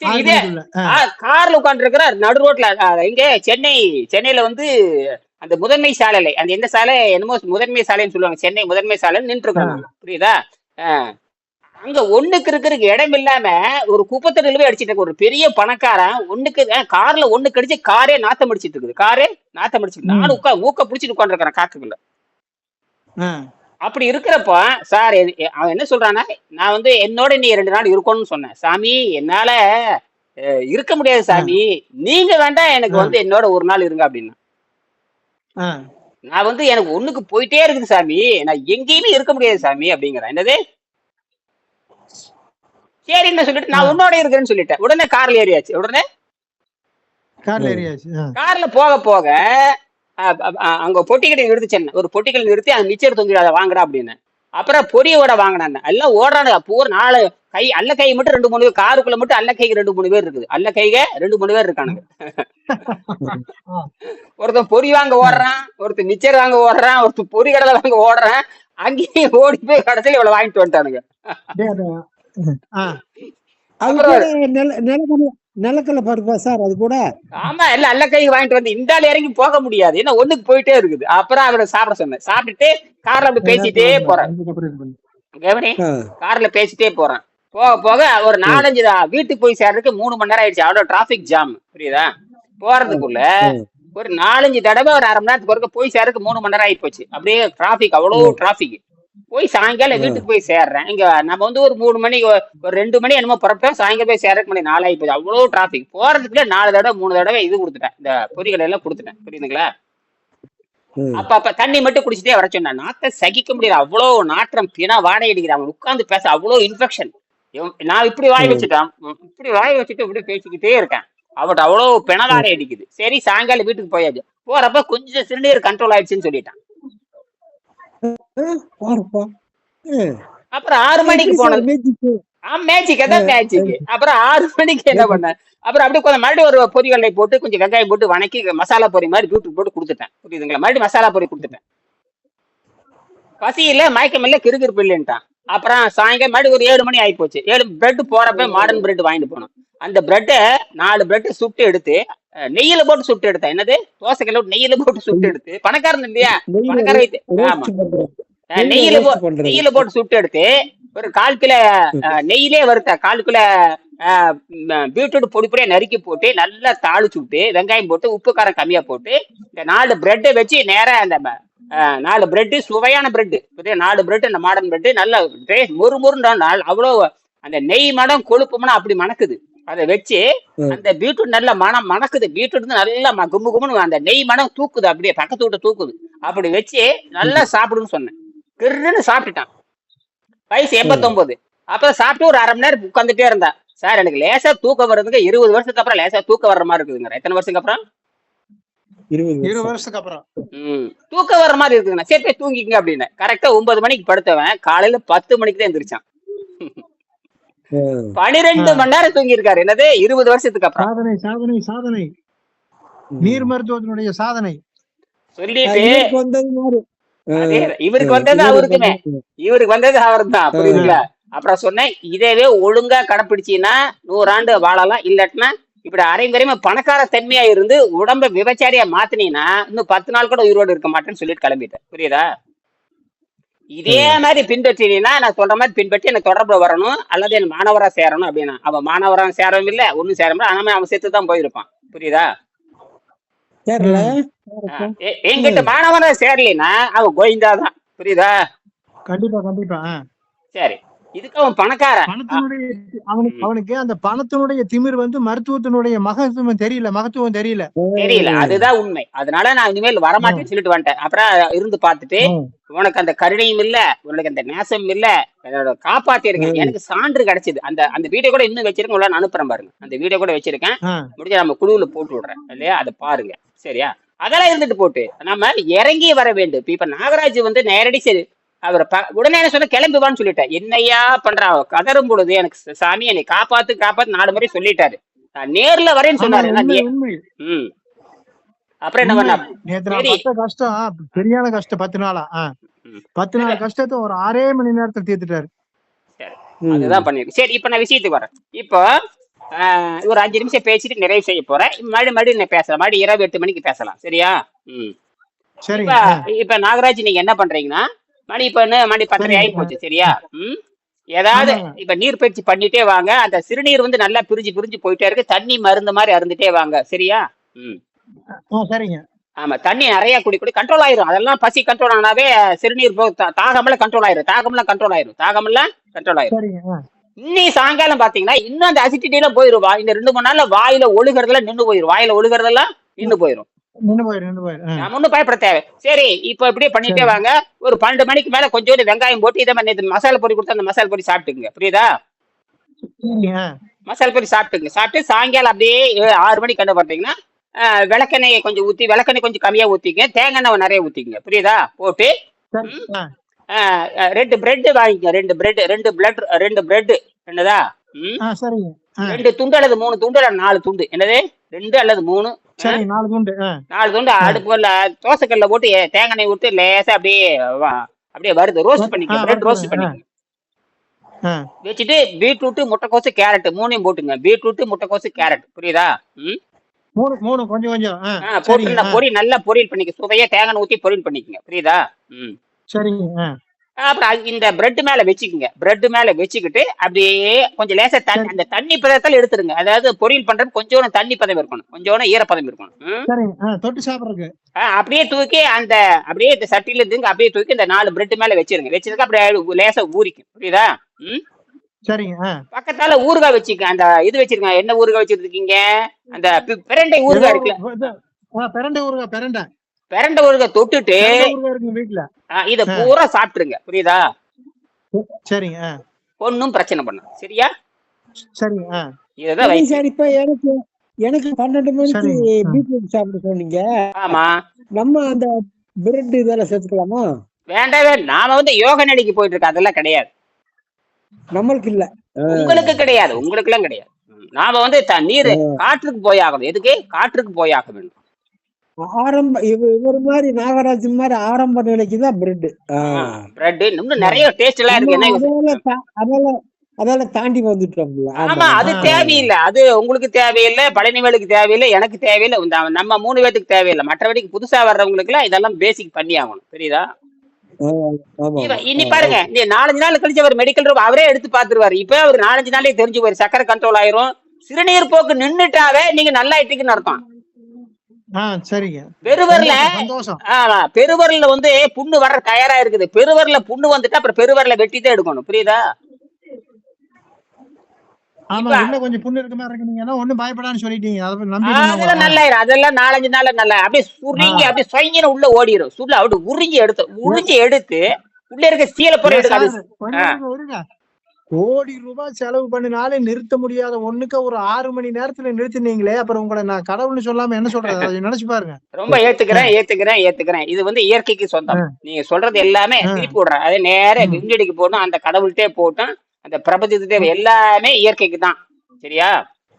சரி, இதே கார்ல உட்கார்ந்து இருக்கிறார் நடு ரோட்ல. இங்க சென்னையில வந்து அந்த முதன்மை சாலை, அந்த எந்த சாலை என்னமோ முதன்மை சாலைன்னு சொல்லுவாங்க, சென்னை முதன்மை சாலைன்னு நின்று இருக்காங்க. புரியுதா? அங்க ஒண்ணுக்கு இருக்கிறதுக்கு இடம் இல்லாம ஒரு குப்பத்தொட்டில போய் அடிச்சிட்டு இருக்கு ஒரு பெரிய பணக்காரன். கார்ல ஒண்ணு கடிச்சு காரே நாத்தம் அடிச்சிட்டு இருக்குது. நானும் மூக்க பிடிச்சிட்டு உட்கார்ந்து இருக்கிறேன் காத்துக்குள்ள. அப்படி இருக்கிறப்ப சார் அவன் என்ன சொல்றான்னா, நான் வந்து என்னோட நீ 2 நாள் இருக்கணும்னு சொன்னேன். சாமி என்னால இருக்க முடியாது சாமி, நீங்க வேண்டாம் எனக்கு வந்து என்னோட 1 நாள் இருங்க அப்படின்னா. நான் வந்து எனக்கு ஒண்ணுக்கு போயிட்டே இருக்குது சாமி, நான் எங்கேயுமே இருக்க முடியாது சாமி அப்படிங்கிறேன். என்னது? சரி என்ன சொல்லிட்டு நான் உன்னோட இருக்கிறேன்னு சொல்லிட்டேன். உடனே கார்ல ஏறியாச்சு. கார்ல போக அங்க பொட்டிக்கடை நிறுத்திச்சேன், ஒரு பொட்டிக்கடை நிறுத்தி அந்த மிச்சர் தொங்கி அதை வாங்குறா அப்படின்னு. அப்புறம் பொரியோட வாங்கினாங்க, எல்லாம் ஓடுறானுங்க. பூரா 4 கை அல்ல கை மட்டும் 2-3 பேர், காருக்குள்ள மட்டும் அல்ல கைக்கு 2-3 பேர் இருக்குது, அல்ல கைக 2-3 பேர் இருக்கானுங்க. ஒருத்தன் பொரி வாங்க ஓடுறான், ஒருத்தன் மிச்சர் வாங்க ஓடுறான், ஒருத்தன் பொரி கடலை வாங்க ஓடுறான். அங்கேயும் ஓடி போய் கடைசியில் இவ்வளவு வாங்கிட்டு வந்துட்டானுங்க. அது கூட நிலக்கடலை பருப்பா சார் அது கூட? ஆமா, எல்லாம் அல்ல கை வாங்கிட்டு வந்து இந்த ஆள் இறங்கி போக முடியாது, ஏன்னா ஒண்ணுக்கு போயிட்டே இருக்குது. அப்புறம் அவரை சாப்பிட சொன்னேன், சாப்பிட்டுட்டு கார்ல அப்படி பேசிட்டே போறேன். கார்ல பேசிட்டே போறேன். போக போக ஒரு 4-5 வீட்டுக்கு போய் சேர்றதுக்கு 3 மணி நேரம் ஆயிடுச்சு. அவ்வளவு டிராபிக் ஜாம், புரியுதா? போறதுக்குள்ள ஒரு 4-5 தடவை ஒரு அரை மணி நேரத்துக்கு ஒருக்க போய் சேர்றதுக்கு 3 மணி நேரம் ஆகி போச்சு. அப்படியே டிராபிக், அவ்வளவு டிராபிக். போய் சாயங்காலம் வீட்டுக்கு போய் சேர்றேன். இங்க நம்ம வந்து ஒரு 3 மணி ஒரு 2 மணி என்னமோ புறப்பட்டோம். சாயங்காலம் போய் சேர்றதுக்கு மணி 4 ஆகி போச்சு. அவ்வளவு டிராபிக். போறதுக்குள்ள 4 தடவை 3 தடவை இது கொடுத்துட்டேன், இந்த பொரிகளை எல்லாம் கொடுத்துட்டேன், புரியுதுங்களா? அப்ப தண்ணி மட்டும் குடிச்சிட்டே வர சொன்னேன். நாத்தை சகிக்க முடியல, அவ்வளவு நாற்றம், பினா வாடகை அடிக்கிறாங்க. உட்காந்து பேச அவ்வளவு இன்ஃபெக்ஷன். நான் இப்படி வாய் வச்சுட்டேன், இப்படி வாய் வச்சுட்டு இப்படி பேசிக்கிட்டே இருக்கேன். அவட்ட அவ்வளவு பிணவாடை அடிக்குது. சரி, சாயங்காலம் வீட்டுக்கு போயாச்சு. போறப்ப கொஞ்சம் சிறுநீர் கண்ட்ரோல் ஆயிடுச்சுன்னு சொல்லிட்டான். அப்புறம் 6 மணிக்கு போனது. மேஜிக், அதான் மேஜிக். அப்புறம் 6 மணிக்கு என்ன பண்ணேன், அப்புறம் அப்படியே கொஞ்சம் மறுபடியும் ஒரு பொரிகளை போட்டு கொஞ்சம் வெங்காயம் போட்டு வணக்கி மசாலா பொரி மாதிரி பீட்ரூட் போட்டு கொடுத்துட்டேன், புரியுதுங்களா? மறுபடியும் மசாலா பொரி கொடுத்துட்டேன். பசி இல்ல, மயக்கம் இல்ல, கிறுகிறுப்பு இல்லைன்ட்டான். அப்புறம் சாயங்காலம் மறுபடியும் ஒரு 7 மணி ஆகி போச்சு. 7 பிரெட் போறப்ப மாடர்ன் பிரெட் வாங்கிட்டு போனோம். அந்த பிரெட்டை 4 பிரெட் சுட்டு எடுத்து நெய்யில போட்டு சுட்டு எடுத்தேன். என்னது, தோசைக்கல்ல நெய்யில போட்டு சுட்டு எடுத்து, பணக்காரன் இல்லையா, பணக்கார வைத்து, ஆமா, நெய்யில போட்டு சுட்டு எடுத்து ஒரு 1/4 கிலோ நெய்யிலே வறுத்த 1/4 கிலோ பீட்ரூட் பொடி பொடியா நறுக்கி போட்டு நல்லா தாளிச்சு விட்டு வெங்காயம் போட்டு உப்பு காரம் கம்மியா போட்டு இந்த 4 பிரெட்டை வச்சு நேரா அந்த 4 பிரெட், சுவையான பிரெட், 4 பிரெட், அந்த மாடர்ன் பிரெட் நல்லா முறுமுறுன்னு அவ்வளவு அந்த நெய் மனம் கொழுப்பு மனம் அப்படி மணக்குது. அதை வச்சு அந்த பீட்ரூட் நல்லா மனம் மணக்குது. பீட்ரூட் நல்லா கும்பு கும்புன்னு அந்த நெய் மனம் தூக்குது, அப்படியே பக்கத்து விட்டு தூக்குது. அப்படி வச்சு நல்லா சாப்பிடுன்னு சொன்னேன். கிருன்னு சாப்பிட்டுட்டான். வயசு 89. அப்புறம் சாப்பிட்டு ஒரு அரை மணி நேரம் உட்காந்துட்டே இருந்தா. சார் எனக்கு லேசா தூக்கம் வர்றதுக்கு 20 வருஷத்துக்கு அப்புறம் லேசா தூக்கம் வர்ற மாதிரி இருக்குதுங்க. எத்தனை வருஷத்துக்கு அப்புறம்? 20 வருஷத்துக்கு அப்புறம் தூக்கம் வர்ற மாதிரி இருக்குதுங்க. சரி போய் தூங்கிங்க அப்படின்னு. கரெக்டா 9 மணிக்கு படுத்தவன் காலையில 10 மணிக்கு தான் எந்திரிச்சான். 12 மணி நேரம் தூங்கி இருக்காரு. என்னது, 20 வருஷத்துக்கு அப்புறம். சாதனை சாதனை சாதனை, நீர் மருத்துவத்தினுடைய சாதனை சொல்லிட்டு இவருக்கு வந்தது அவருக்குமே, இவருக்கு வந்தது அவருக்கு தான், புரியுதுங்களா? அப்புறம் சொன்னேன், இதேவே ஒழுங்கா கடைப்பிடிச்சீங்கன்னா 100 ஆண்டு வாழலாம். இல்லாட்டினா இப்படி அரைங்கரையுமே பணக்கார தன்மையா இருந்து உடம்ப விபச்சாரியா மாத்தினீங்கன்னா இன்னும் 10 நாள் கூட உயிரோடு இருக்க மாட்டேன்னு சொல்லிட்டு கிளம்பிட்டேன், புரியுதா? இதே மாதிரி பின்பற்றினா நான் சொல்ற மாதிரி பின்பற்றி எனக்கு தொடர்புல வரணும், அல்லது என் மாணவரா சேரணும் அப்படின்னா. அவன் மாணவரா சேரவும் இல்லை, ஒன்னும் சேர முடியல. ஆனா அவன் செத்து தான் போயிருப்பான், புரியுதா? எங்கிட்ட மாணவனா சேரலைன்னா அவன் கோவிந்தாதான், புரியுதா? கண்டிப்பா கண்டிப்பா. சரி, இதுக்கு அவன் பணக்காரன். அவனுக்கு அந்த பணத்தினுடைய திமிர் வந்து மருத்துவத்தினுடைய மகத்துவம் தெரியல. அதுதான் உண்மை. அதனால நான் இனிமேல் வரமாட்டேன்னு சொல்லிட்டு வந்துட்டேன். அப்புறம் இருந்து பார்த்துட்டு உனக்கு அந்த கருணையும் இல்ல, உனக்கு அந்த நேசம் இல்ல, காப்பாத்தி இருக்கேன். எனக்கு சான்று கிடைச்சது. அந்த வீடியோ கூட இன்னும் வச்சிருக்கேன், உள்ள அனுப்புறேன் பாருங்க. அந்த வீடியோ கூட வச்சிருக்கேன், முடிஞ்ச நம்ம குழுவுல போட்டு விடுறேன் இல்லையா, அதை பாருங்க. சரியா? அதெல்லாம் இருந்துட்டு போட்டு நம்ம இறங்கி வர வேண்டும். இப்ப நாகராஜ் வந்து நேரடி சரி அவர் உடனே என்ன சொன்ன, கிளம்புவான்னு சொல்லிட்டேன். என்னையா பண்றா கதறும் பொழுது எனக்கு சாமி என்னை காப்பாத்து 4 முறை சொல்லிட்டாரு. நான் நேர்ல வரேன்னு சொன்னாரு. அப்புறம் என்ன பண்ண, கஷ்டம் சரியான கஷ்டம். 10 நாளா 10 நாள் கஷ்டத்தை ஒரு 6 மணி நேரத்துல தீர்த்துட்டாரு. அதுதான் பண்ணிருக்கு. சரி, இப்ப நான் விஷயத்துக்கு வரேன். இப்போ ஒரு 5 நிமிஷம் பேசிட்டு நிறைவு செய்ய போறேன். மறுபடியும் நான் பேசலாம், மறுபடியும் 8 மணிக்கு பேசலாம். சரியா? இப்ப நாகராஜ் நீங்க என்ன பண்றீங்கன்னா, மணி 10 ஆகி போச்சு. சரியா? ஏதாவது இப்ப நீர் பயிற்சி பண்ணிட்டே வாங்க. அந்த சிறுநீர் வந்து நல்லா பிரிஞ்சு போயிட்டே இருக்கு. தண்ணி மருந்து மாதிரி அருந்துட்டே வாங்க. சரியா? சரிங்க. ஆமா, தண்ணி நிறைய குடி கண்ட்ரோல் ஆயிரும். அதெல்லாம் பசி கண்ட்ரோல் ஆனாவே சிறுநீர் தாகமெல்லாம் கண்ட்ரோல் ஆயிரும். தாகமெல்லாம் கண்ட்ரோல் ஆயிரும். இன்னி சாயங்காலம் பாத்தீங்கன்னா இன்னும் அந்த அசிடிட்டி எல்லாம் போயிருவா. இந்த 2-3 நாள்ல வாயில ஒழுகிறதெல்லாம் நின்று போயிரும். வாயில ஒழுகிறதெல்லாம் நின்று போயிரும். ஒன்னும் பயப்பட தேவை. சரி, இப்ப இப்படியே பண்ணிட்டே வாங்க. ஒரு 12 மணிக்கு மேல கொஞ்சோண்டு வெங்காயம் போட்டு இதே மாதிரி மசாலா பொடி கொடுத்து அந்த மசாலா பொடி சாப்பிட்டுங்க, புரியுதா? மசாலா பொடி சாப்பிட்டுங்க. சாப்பிட்டு சாயங்காலம் அப்படியே 6 மணிக்கு கண்டு பார்த்தீங்கன்னா விளக்கெண்ணெயை கொஞ்சம் ஊற்றி, விளக்கெண்ணெய் கொஞ்சம் கம்மியாக ஊற்றிங்க, தேங்காய் எண்ணெய் நிறைய ஊற்றிங்க, புரியுதா? போட்டு சரி. ஆ 2 பிரெட் வாங்கிக்க, 2 பிரெட் என்னதா? சரிங்க. 2 துண்டு அல்லது 3 துண்டு அல்லது 4 துண்டு, என்னது 2 அல்லது 3, சரி 4 துண்டு. 4 துண்டு அடுப்புல தோசைக்கல்ல போட்டு தேங்காய் எண்ணெய் விட்டு லேசா அப்படியே வருது ரோஸ்ட் பண்ணிக்க, பிரெட் ரோஸ்ட் பண்ணிக்க. வச்சுட்டு பீட்ரூட், முட்டைக்கோசு, கேரட் 3ஐயும் போட்டுங்க. பீட்ரூட், முட்டைக்கோசு, கேரட், புரியுதா? மூணு கொஞ்சம் கொஞ்சம். போட்டு நல்லா பொரியல் பண்ணிக்க, சுவையா தேங்காய் ஊற்றி பொரியல் பண்ணிக்கங்க, புரியுதா? சரிங்க. அப்புறம் இந்த பிரெட் மேல வச்சுக்கோங்க. பிரெட் மேல வச்சுக்கிட்டு அப்படியே கொஞ்சம் லேசா தண்ணி, அந்த தண்ணி பதத்தால் எடுத்துருங்க. அதாவது பொரியல் பண்றது கொஞ்சோண்டு தண்ணி பதம் இருக்கணும், கொஞ்சோண்டு ஈரப்பதம் இருக்கணும். தொட்டு சாப்பிடுறதுக்கு அப்படியே தூக்கி அப்படியே இந்த சட்டியில இருந்து அப்படியே தூக்கி இந்த 4 பிரெட் மேல வச்சிருங்க. வச்சதுக்கு அப்படியே லேசா ஊறிக்கும், புரியுதா? சரிங்க. பக்கத்தால ஊறுகாய் வச்சுக்க, அந்த இது வச்சிருக்கேன். என்ன ஊறுகாய் வச்சிருக்கீங்க? அந்த பிரண்டை ஊறுகாய் இருக்குல்ல, பிரண்டை ஊறுகாய் தொட்டுட்டு வீட்டுல இத பூரா சாப்பிட்டுருங்க, புரியுதா? சரிங்க. ஒன்னும் பிரச்சனை பண்ண, சரியா? சரிங்க. இதுதான் சார். இப்ப எனக்கு 12 மணிக்கு பீட்ரூட் சாப்பிட சொன்னீங்க. ஆமா. நம்ம அந்த பிரெட் இதெல்லாம் சேர்த்துக்கலாமா? வேண்டாவே. நாம யோக நிலைக்கு போயிட்டு இருக்கோம், அதெல்லாம் கிடையாது. நம்மளுக்கு இல்ல, உங்களுக்கு கிடையாது, உங்களுக்கு எல்லாம் கிடையாது. நாம நீர் காற்றுக்கு போய் ஆகணும். எதுக்கு? காற்றுக்கு போய் ஆக வேண்டும். இவர் மாதிரி நாகராஜ் மாதிரி ஆரம்ப நிலைக்கு தான் பிரெட். இன்னும் நிறைய டேஸ்ட் எல்லாம் இருக்கு. அதெல்லாம் தாண்டி வந்துட்டோம். ஆமா, அது தேவையில்லை, அது உங்களுக்கு தேவையில்லை, பழனிவேலுக்கு தேவையில்லை, எனக்கு தேவையில்லை, நம்ம 3 பேத்துக்கு தேவையில்லை. மற்றபடிக்கு புதுசா வர்றவங்களுக்கு எல்லாம் இதெல்லாம் பேசிக் பண்ணி ஆகணும், புரியுதா? இனி பாருங்க, 4-5 நாள் கழிச்சு அவர் மெடிக்கல் ரூம் அவரே எடுத்து பாத்துருவாரு. இப்ப அவர் 4-5 நாளே தெரிஞ்சு போயிரு, சக்கரை கண்ட்ரோல் ஆயிரும். சிறுநீர் போக்கு நின்னுட்டாவே நீங்க நல்லா ஆயிட்டீங்கன்னு அர்த்தம். சரிங்க. பெருவரல்ல புண்ணு வர்ற தயாரா இருக்குது. பெருவரல்ல புண்ணு வந்துட்டா அப்புறம் பெருவரல வெட்டிதான் எடுக்கணும், புரியுதா? கொஞ்சம் புண்ணு இருக்க மாதிரி இருக்கு, ஒண்ணும் பயப்படான்னு சொல்லிட்டீங்க. அதெல்லாம் நல்லா, அதெல்லாம் 4-5 நாள் நல்லா அப்படியே சுருங்கி அப்படியே சொங்கின உள்ள ஓடிடும். சுள்ள அப்படி உறிஞ்சி எடுத்து உள்ள இருக்க சீலை போற எடுக்காது. கோடி ரூபாய் செலவு பண்ணினாலும் நிறுத்த முடியாத ஒண்ணுக்கு ஒரு 6 மணி நேரத்துல நிறுத்தினீங்களே, அப்புறம் உங்களை நான் கடவுள்னு சொல்லாம என்ன சொல்றது? நினைச்சு பாருங்க. ரொம்ப ஏத்துக்கிறேன். இது இயற்கைக்கு சொந்தம். நீங்க சொல்றது எல்லாமே திருப்பி விடுறேன். அதே நேரம் விஞ்சடிக்கு போட்டும், அந்த கடவுள்கிட்டே போட்டும், அந்த பிரபஞ்சத்துக்கு எல்லாமே இயற்கைக்கு தான், சரியா?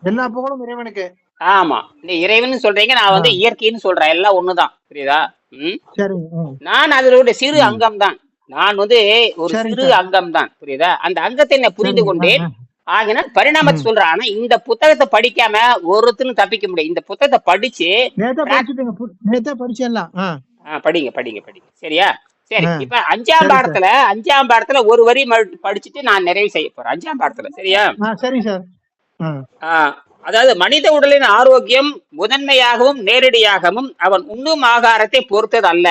எல்லா புகழும் இறைவனுக்கு. ஆமா, இந்த இறைவன் சொல்றீங்க, நான் இயற்கைன்னு சொல்றேன். எல்லாம் ஒண்ணுதான், புரியுதா? நான் அதோட சிறு அங்கம் தான். நான் ஒரு சிறு அங்கம் தான், புரியுதா? அந்த அங்கத்தை நான் புரிந்து கொண்டேன். ஆகினால் பரிணாமத்தை சொல்றேன். ஆனா இந்த புத்தகத்தை படிக்காம ஒருத்தரும் தப்பிக்க முடியும். இந்த புத்தகத்தை படிச்சு படிங்க, சரியா? சரி, இப்ப 5ஆம் பாடத்துல ஒரு வரி படிச்சுட்டு நான் நிறைவு செய்ய போறேன். 5ஆம் பாடத்துல, சரியா? சரி சார். அதாவது மனித உடலின் ஆரோக்கியம் முதன்மையாகவும் நேரடியாகவும் அவன் உண்ணும் ஆகாரத்தை பொறுத்தது அல்ல.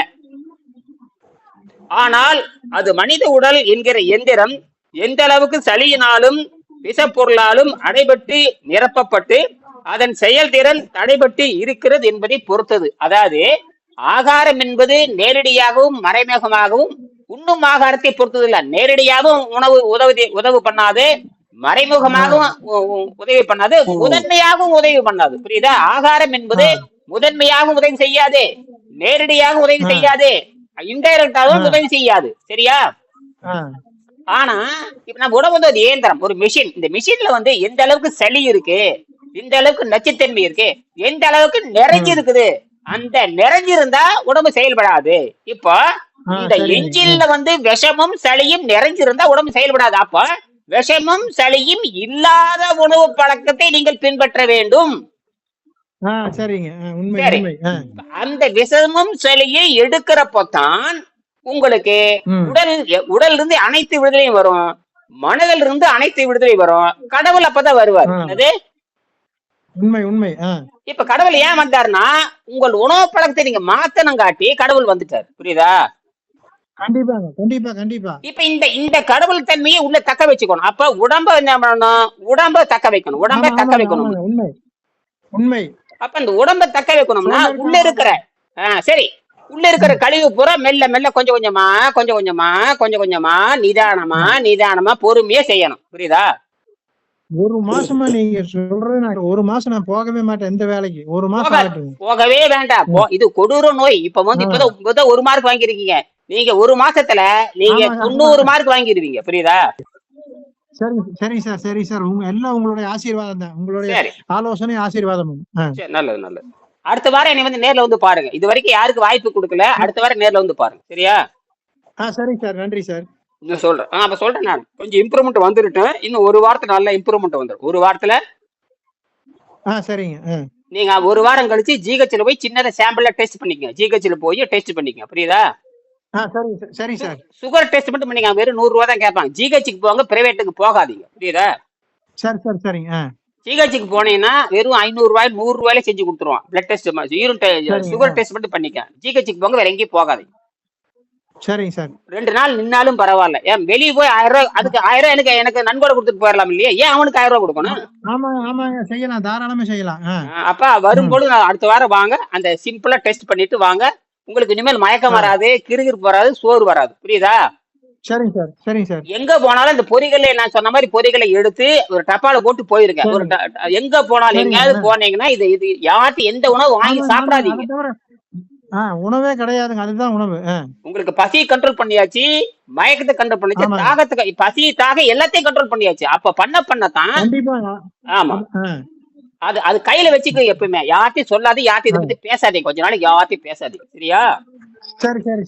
ஆனால் அது மனித உடல் என்கிற எந்திரம் எந்த அளவுக்கு சளியினாலும் விஷப்பொருளாலும் அடைபட்டு நிரப்பப்பட்டு அதன் செயல்திறன் தடைபட்டு இருக்கிறது என்பதை பொறுத்தது. அதாவது ஆகாரம் என்பது நேரடியாகவும் மறைமுகமாகவும் உண்ணும் ஆகாரத்தை பொறுத்தது இல்ல. நேரடியாகவும் உதவு பண்ணாது, மறைமுகமாகவும் உதவி பண்ணாது, முதன்மையாகவும் உதவி பண்ணாது, புரியுதா? ஆகாரம் என்பது முதன்மையாகவும் உதவி செய்யாது, நேரடியாக உதவி செய்யாது, இன்டைரக்டாகவும் உதவி செய்யாது, சரியா? ஆனா இப்ப நம்ம உடம்பு ஒரு இயந்திரம், ஒரு மிஷின். இந்த மிஷின்ல எந்த அளவுக்கு சளி இருக்கு, எந்த அளவுக்கு நச்சுத்தன்மை இருக்கு, எந்த அளவுக்கு நிறைஞ்சு இருக்குது, அந்த நிறைஞ்சிருந்தா உடம்பு செயல்படாது. இப்போ இந்த எஞ்சின்ல விஷமும் சளியும் நிறைஞ்சிருந்தா உடம்பு செயல்படாது. அப்ப விஷமும் சளியும் இல்லாத உணவு பழக்கத்தை நீங்கள் பின்பற்ற வேண்டும். அந்த விஷமும் சளியை எடுக்கிறப்பதான் உங்களுக்கு உடல் இருந்து அனைத்து விடுதலையும் வரும், மனதில் இருந்து அனைத்து விடுதலை வரும். கடவுள் அப்பதான் வருவார். என்னது உண்மை. இப்ப கடவுள் ஏன் வந்தாருன்னா உங்கள் உணவு பழக்கத்தை நீங்க மாத்தனம் காட்டி கடவுள் வந்துட்டார், புரியுதா? கண்டிப்பா. இப்ப இந்த கடவுள் தன்மையை உள்ள தக்க வச்சுக்கணும். அப்ப உடம்ப என்ன பண்ணணும்? உடம்ப தக்க வைக்கணும். உண்மை. அப்ப இந்த உடம்ப தக்க வைக்கணும்னா உள்ள இருக்கிற கழிவு பூரா மெல்ல கொஞ்சம் கொஞ்சமா நிதானமா பொறுமையா செய்யணும், புரியுதா? ஒரு மாசமா நீங்க சொல்றது நான் ஒரு மாசம் நான் போகவே மாட்டேன் எந்த வேலைக்கு. ஒரு மாசம் போக ஆகட்டும். போகவே வேண்டாம். இது கொடூர நோய். இப்ப வந்து இப்பதான் 1 மார்க் வாங்கிருக்கீங்க. நீங்க 1 மாசத்துல நீங்க ஆமாங்க. 90 மார்க் வாங்கிருவீங்க. புரியுதா? சரி சார், சரி சார். எல்லாம் உங்களுடைய ஆசீர்வாதம் தான். உங்களுடைய சரி ஆலோசனை ஆசீர்வாதமும். சரி, நல்லது நல்லது. அடுத்த வாரம் என்னை வந்து நேர்ல வந்து பாருங்க. இது வரைக்கும் யாருக்கு வாய்ப்பு கொடுக்கல, அடுத்த வாரம் நேர்ல வந்து பாருங்க. சரியா? சரி சார், நன்றி சார். நான் சொல்றேன். அப்ப சொல்றேன், நான் கொஞ்சம் இம்ப்ரூவ்மெண்ட் வந்துருட்டேன். இன்னும் 1 வாரத்துல நல்ல இம்ப்ரூவ்மெண்ட் வந்துடும். 1 வாரத்துல சரிங்க. நீங்க 1 வாரம் கழிச்சு ஜிஹெச்ல போய் சின்னதா சாம்பிள டெஸ்ட் பண்ணிக்கங்க. ஜிஹெச்ல போய் டெஸ்ட் பண்ணிக்கங்க. புரியுதா? சரி சார். சுகர் டெஸ்ட் மட்டும் பண்ணிக்க. வெறும் 100 ரூபா தான் கேட்பாங்க. ஜிஹெச்சுக்கு போங்க, பிரைவேட்டுக்கு போகாதீங்க. புரியுதா? சரி சரிங்க. ஜிஹெச்சுக்கு போனீங்கன்னா வெறும் 500 ரூபாய் 100 ரூபாயில செஞ்சு கொடுத்துருவான். பிளட் டெஸ்ட், சுகர் டெஸ்ட் மட்டும் பண்ணிக்க. ஜிஹெச்சுக்கு போங்க, வேற எங்கேயும் போகாதீங்க. சரிங்க சார். 2 நாள் நின்னாலும் பரவாயில்ல. ஏன் வெளியே போய் 1000 ரூபாய், அதுக்கு 1000 ரூபாய் எனக்கு நன்கொடை கொடுத்துட்டு போயிடலாம் இல்லையா? ஏன் அவனுக்கு 1000 ரூபாய் கொடுக்கணும்? ஆமாங்க செய்யலாம், தாராளமா செய்யலாம். அப்ப வரும்போது அடுத்த வாரம் வாங்க, அந்த சிம்பிளா டெஸ்ட் பண்ணிட்டு வாங்க. உங்களுக்கு இனிமேல் மயக்கம் வராது, கிறுகிறுப்பு வராது, சோறு வராது. புரியுதா? சரிங்க சார், சரிங்க சார். எங்க போனாலும் இந்த பொறிகளை நான் சொன்ன மாதிரி பொறிகளை எடுத்து ஒரு டப்பால போட்டு போயிருங்க. ஒரு எங்க போனாலும் எங்கேயாவது போனீங்கன்னா இது யார்ட்டு எந்த உணவு வாங்கி சாப்பிடாதீங்க. உணவே கிடையாதுங்க, அதுதான் உணவு. உங்களுக்கு பசியை கண்ட்ரோல் பண்ணியாச்சு, மயக்கத்தை கண்ட்ரோல் பண்ணியாச்சு, தாகத்துக்கு பசி தாக எல்லாத்தையும் கண்ட்ரோல் பண்ணியாச்சு. அப்ப பண்ணத்தான். ஆமா, அது கையில வச்சுக்க. எப்பவுமே யார்ட்டையும் சொல்லாது, யார்ட்டையும் இதை பத்தி பேசாதீங்க. கொஞ்ச நாளைக்கு யார்ட்டையும் பேசாதீங்க. சரியா?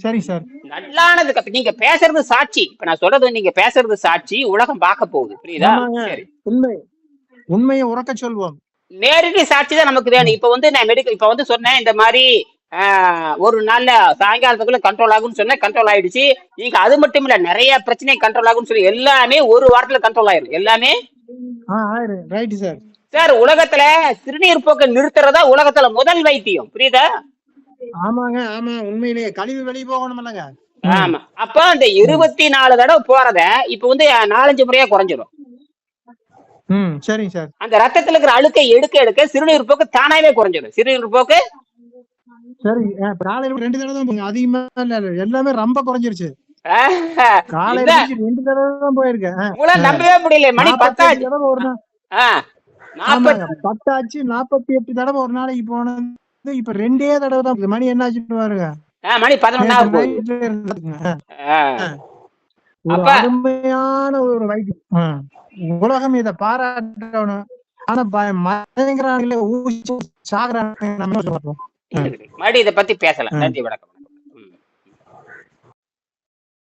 சரி சார். நல்லானதுக்கு நீங்க பேசுறது சாட்சி. இப்ப நான் சொல்றது நீங்க பேசுறது சாட்சி. உலகம் பார்க்க போகுது. புரியுதா? சரி, உண்மையை உறக்க சொல்வோம். நேரடி சாட்சி தான் நமக்கு வேணும். இப்ப வந்து நான் இப்ப வந்து சொன்னேன் இந்த மாதிரி ஒரு நாள்ல சாயங்காலத்துக்குள்ள கண்ட்ரோல் ஆகும்னு சொன்னா கண்ட்ரோல் ஆயிடுச்சு. நீங்க அது மட்டும் இல்ல, நிறைய பிரச்சனை கண்ட்ரோல் ஆகும்னு சொல்லி எல்லாமே 1 வாரத்துல கண்ட்ரோல் ஆயிரும். எல்லாமே ரைட் சார். சார், உலகத்துல சிறுநீர் போக்க நிறுத்துறதா உலகத்துல முதல் வைத்தியம். புரியுதா? ஆமாங்க, உண்மையிலேயே கழிவு வெளியே போகணும் இல்லங்க. ஆமா. அப்ப அந்த 24 தடவை போறத இப்ப வந்து 4-5 முறையா குறைஞ்சிடும். சரிங்க சார். அந்த ரத்தத்துல இருக்கிற அழுக்கை எடுக்க சிறுநீர் போக்கு தானாவே குறைஞ்சிடும். சிறுநீர் போக்கு சரி. காலையில 2 தடவை தான், அதிகமா எல்லாமே ரொம்ப குறைஞ்சிருச்சு. காலையில 2 தடவை தான் போயிருக்கேன். நம்பவே முடியல. மணி 10 ஆச்சு. 48 தடவை ஒரு நாளைக்கு போனது. இப்ப 2 தடவை தான். மணி என்ன ஆச்சுன்னு பாருங்க. மணி 11 அருமையான ஒரு வைத்தியம். உலகம் இதை பாராட்டணும். ஆனா பயங்கர ஊசி சாகுறாங்க. மறுபடியும் இதை பத்தி பேசலாம். நன்றி, வணக்கம்.